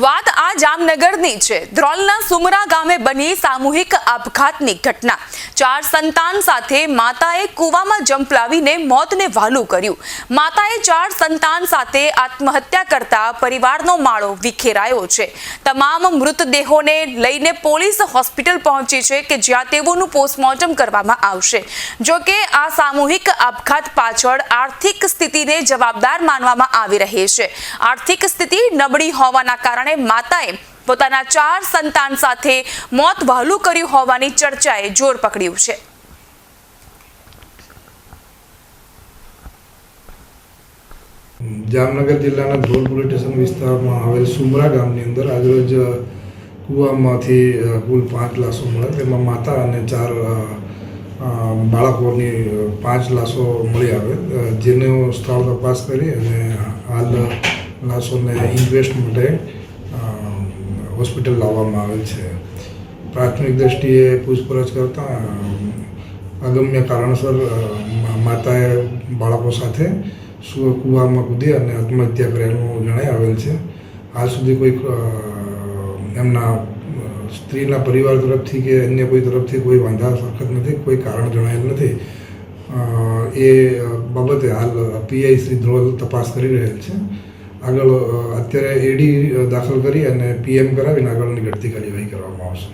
વાત આ જામનગરની છે। ધ્રોલના સુમરા ગામે બની સામૂહિક આપઘાતની ઘટના। 4 સંતાન સાથે માતાએ કૂવામાં જંપલાવીને મોતને વહાલું કર્યું। માતાએ 4 સંતાન સાથે આત્મહત્યા કરતા પરિવારનો માળો વિખેરાયો છે। તમામ મૃતદેહોને લઈને પોલીસ હોસ્પિટલ પહોંચી છે કે જ્યાં તેઓનું પોસ્ટમોર્ટમ કરવામાં આવશે। જો કે આ સામૂહિક આપઘાત પાછળ આર્થિક સ્થિતિને જવાબદાર માનવામાં આવી રહી છે। આર્થિક સ્થિતિ નબળી હોવાના કારણે માતાએ પોતાના 4 સંતાન સાથે મોત વહાલું કર્યું હોવાની ચર્ચાએ જોર પકડ્યું છે। જામનગર જિલ્લાના ધ્રોલ પોલીસ સ્ટેશન વિસ્તારમાં આવેલ સુમરા ગામની અંદર આજરોજ કૂવામાંથી કુલ 5 લાશો મળે, તેમાં માતા અને 4 બાળકોની 5 લાશો મળી આવે, જેનો સ્થળ તપાસ કરી અને હાલ લાશોને ઇન્ક્વેસ્ટ માટે હોસ્પિટલ લાવવામાં આવેલ છે। પ્રાથમિક દ્રષ્ટિએ પૂછપરછ કરતાં અગમ્ય કારણસર માતાએ બાળકો સાથે કૂવામાં કૂદી અને આત્મહત્યા કર્યાનું જણાઈ આવેલ છે। હાલ સુધી કોઈ એમના સ્ત્રીના પરિવાર તરફથી કે અન્ય કોઈ તરફથી કોઈ વાંધા સખત નથી, કોઈ કારણ જણાયેલ નથી। એ બાબતે હાલ પીઆઈ શ્રી ધ્રોલ તપાસ કરી રહેલ છે। આગળ અત્યારે એડી દાખલ કરી અને પીએમ કરાવીને આગળની ઘટતી કાર્યવાહી કરવામાં આવશે।